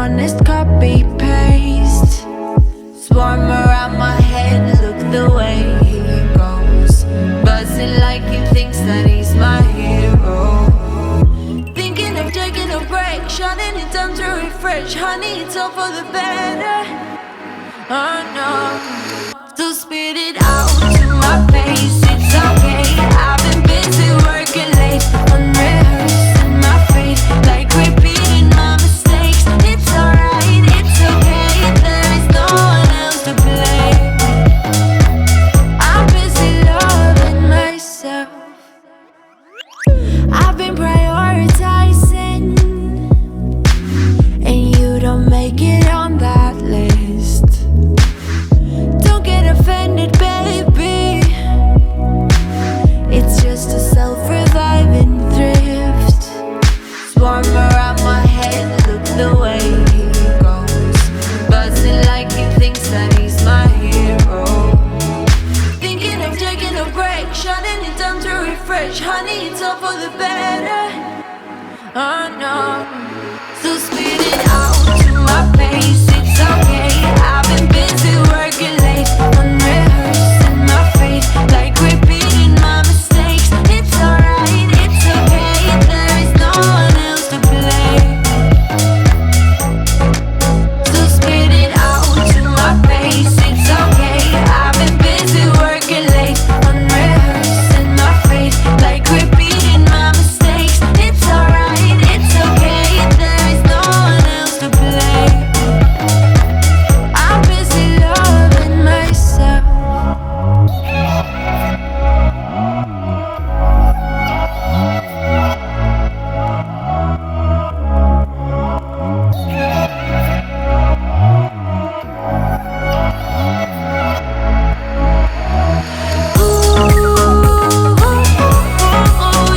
honest copy paste. Swarm around my head, look the way he goes, buzzing like he thinks that he's my hero. Thinking of taking a break, shutting it down to refresh. Honey, it's all for the better. Oh no. So spit it out to my face, it's okay. I've been busy working late, unrehearsing my fate, like repeating my mistakes. It's alright, it's okay, there is no one else to blame. I'm busy loving myself. I've been prioritizing, and you don't make it on that list. Don't get offended, baby. It's just a self-reviving thrift. Swarm around my head, look the way he goes, buzzing like he thinks that he's my hero. Thinking of taking a break, shutting it down to refresh. Honey, it's all for the better. Oh no. So spit it out to my face, it's okay. I've been busy working late, unrehearsing my fate, like repeating my mistakes. It's alright, it's okay, there is no one else to blame. So spit it out to my face, it's okay. I've been busy working late, unrehearsing my fate, like repeating my mistakes. It's alright, it's okay, there is no one else to blame. I'm busy loving myself. Ooh,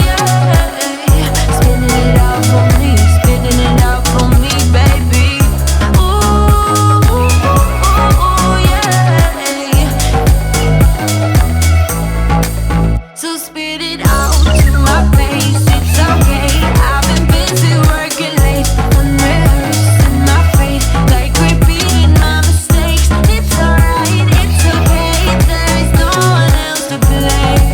yeah. Spinning it out for me, spinning it out for me, baby. Ooh, yeah. So spit it out to my face, it's okay. I've been busy working late, unrehearsing my fate, like repeating my mistakes. It's alright, it's okay, there is no one else to blame.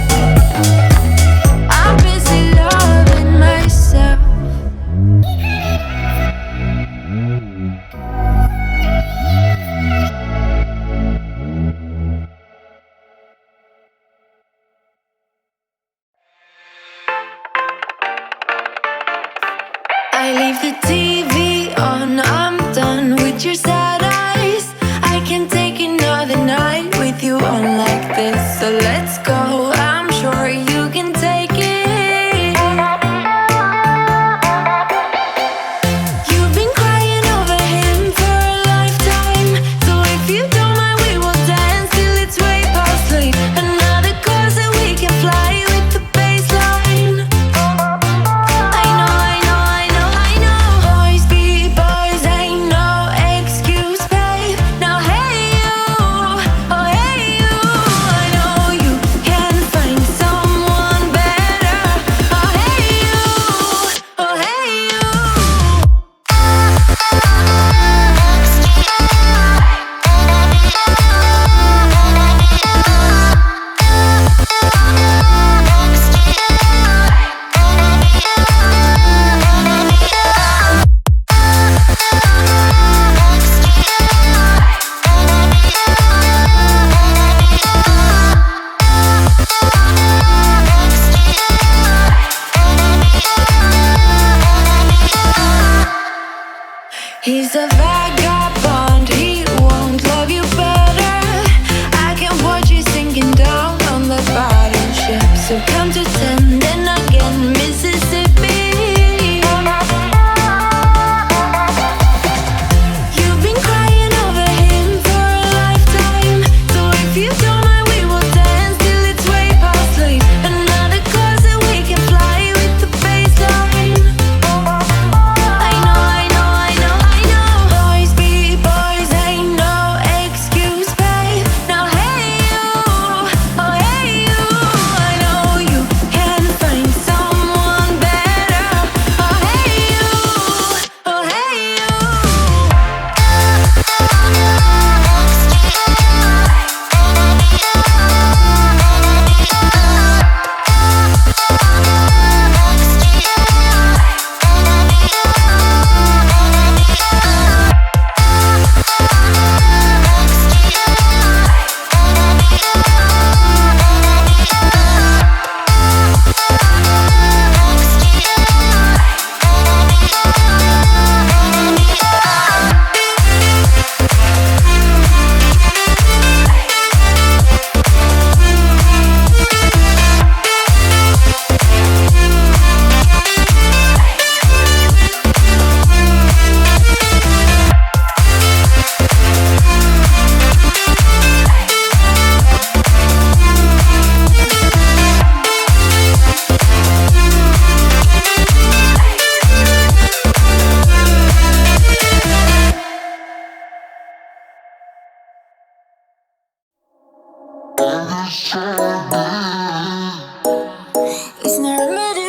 I'm busy loving myself. I leave the TV on, I'm done with your sad eyes. I can't take another night with you on like this. So let's go, I'm sure you can take it. You've been crying over him for a lifetime, so if you don't mind, we will dance till it's way past sleep. Another course that we can fly with the baseline. I know, I know, I know, I know. Boys be boys, ain't no excuse, babe. Now hey you, oh hey you, I know you can find someone better. Oh hey you, oh hey you. He's a vagabond, he won't love you better. I can watch you sinking down on the bottom ship. So count to 10, then again, Mississippi. You've been crying over him for a lifetime, so if you don't mind, we will dance till it's way past sleep. Another course that we can fly with the baseline. I know, I know, I know, I know. Boys It's not a remedy,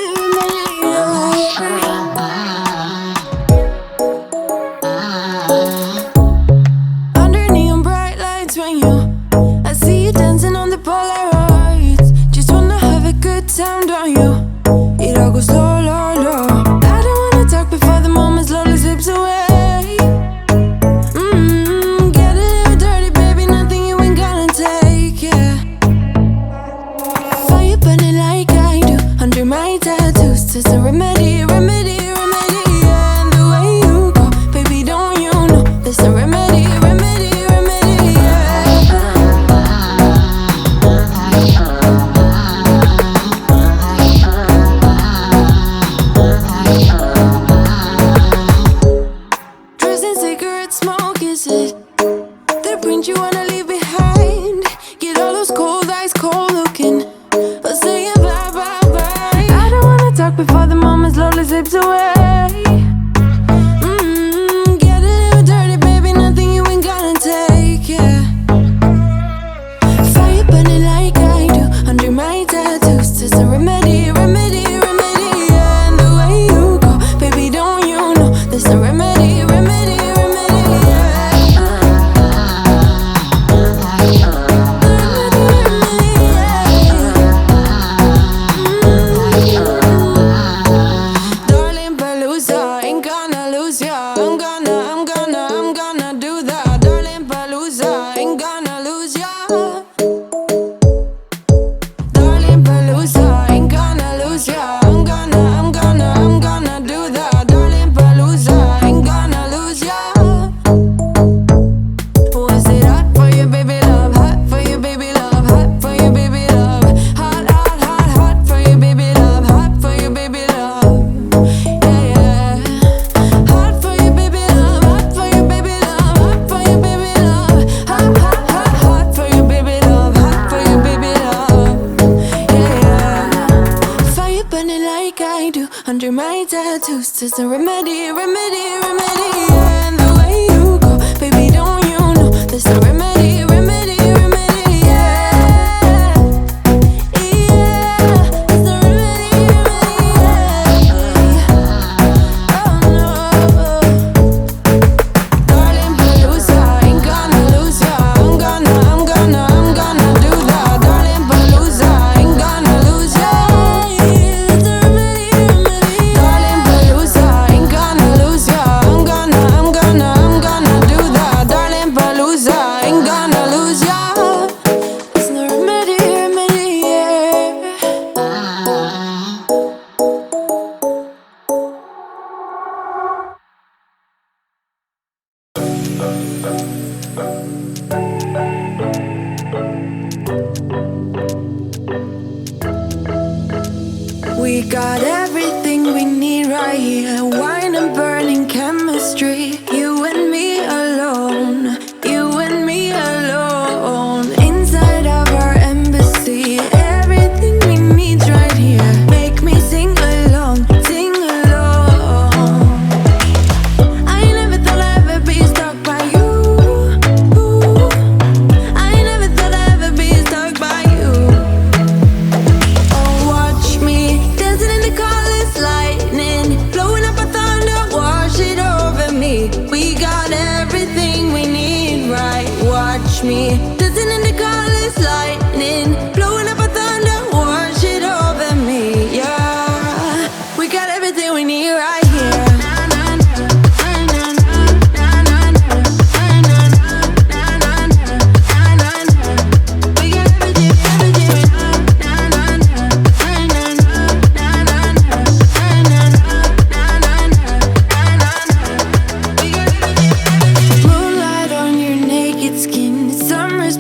under neon bright lights when I see you dancing on the Polaroids. Just wanna have a good time, don't you? It all goes low, low, low. I don't wanna talk before the moment slowly slips away. Get a little dirty, baby, nothing you ain't gonna take, yeah. Fire burning like I do under my tattoos. There's a remedy, remedy, remedy, yeah. And the way you go, baby, don't you know? There's a remedy, remedy, remedy, yeah. Dressed in cigarette smoke, is it the print you wanna leave behind? Get all those cold eyes cold looking, or saying bye, bye, bye. I don't wanna talk before the moment slowly slips away. Get a little dirty, baby, nothing you ain't gonna take, yeah. Fire burning like I do under my tattoos. There's a remedy, remedy, remedy, yeah. And the way you go, baby, don't you know? There's a remedy, remedy, remedy, yeah. Darling Palooza, ain't gonna lose ya. I'm gonna do that. Darling Palooza, ain't gonna lose ya. Darling Palooza, ain't gonna lose ya. I'm gonna do that. Darling Palooza, ain't gonna lose ya. Was it hot for you, baby love? Hot for you, baby love. Hot for you, baby love. Hot, hot, hot, hot for you, baby love. Hot for you, baby love. Yeah, yeah. Hot for you, baby love. Hot for you, baby love. Hot for you, baby love. Hot, hot, hot, hot for you, baby love. Hot for you, baby love. Yeah, yeah. Fire burning like I do under my tattoos. There's a remedy, remedy, remedy, yeah. And the way you go, baby, don't you know? There's a remedy, remedy, remedy, yeah. Yeah, there's a remedy, remedy, yeah. Oh no. Darling Palooza, ain't gonna lose ya. I'm gonna do that. Darling Palooza, ain't gonna lose ya. There's a remedy, remedy, darling Palooza, ain't gonna lose ya. I'm gonna do that. Darling Palooza, ain't gonna lose ya. There's no remedy, remedy, yeah. We got everything we need right here. Wine and burning chemistry. You and me alone. You and me alone. Inside of our embassy. Everything we need's right here. Make me sing along, sing along. I never thought I'd ever be stuck by you. I never thought I'd ever be stuck by you. Oh, watch me dancing in the colors, lightning, blowing up a thunder, wash it over me. We got everything we need, right? Watch me dancing in the colors, lightning, blowing up a thunder, wash it over me, yeah. We got everything we need right here. We got everything, everything. Moonlight on your naked skin, summer's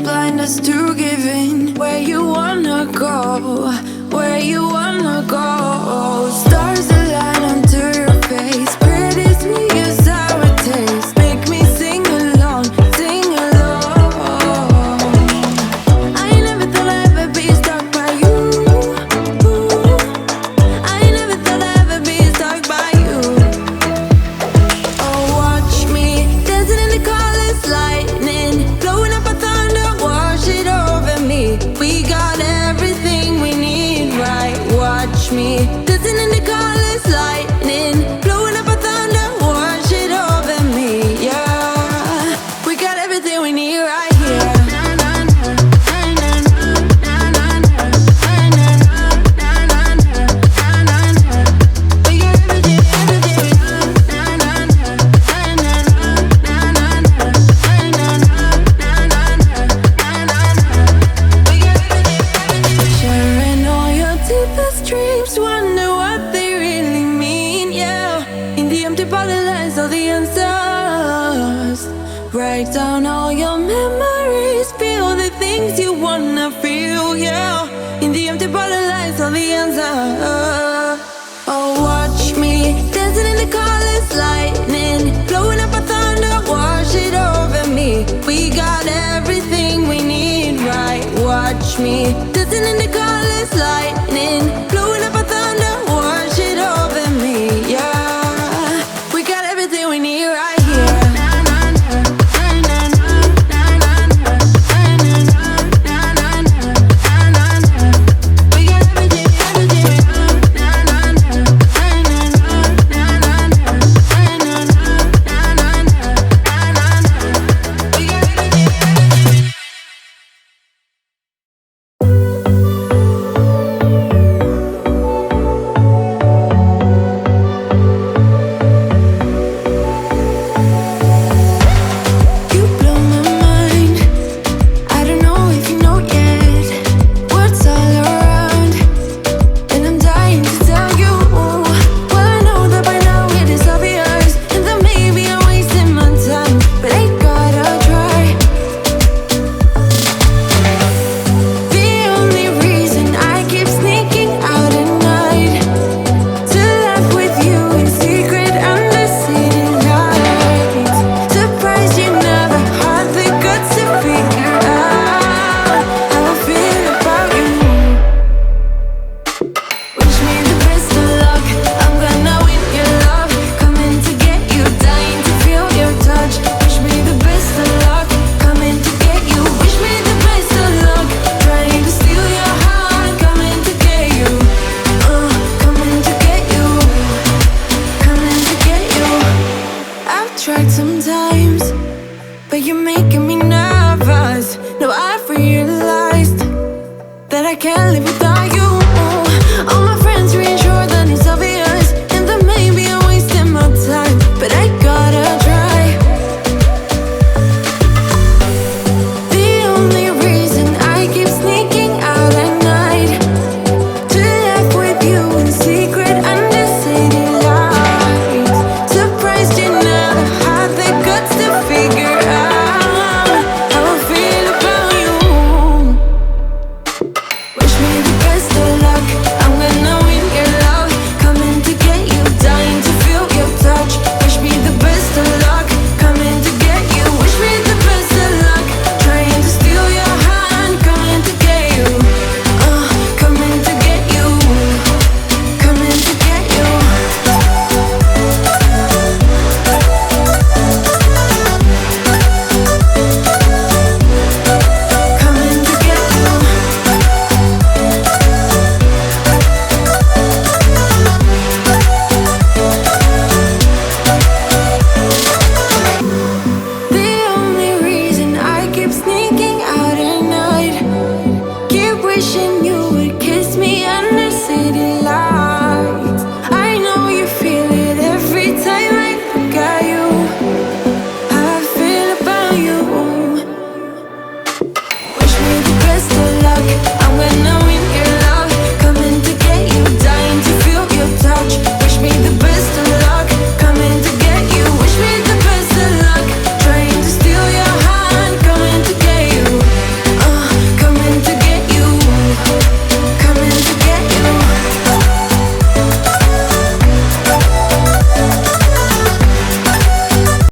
Break down all your memories, feel the things you wanna feel, yeah. In the empty bottle lies all the answer. Oh, watch me dancing in the colors, lightning blowing up a thunder, wash it over me. We got everything we need, right? Watch me dancing in the colors, lightning blowing up a thunder, wash it over me, yeah. We got everything we need right here. Tried sometimes, but you're making me nervous. Now I've realized that I can't live without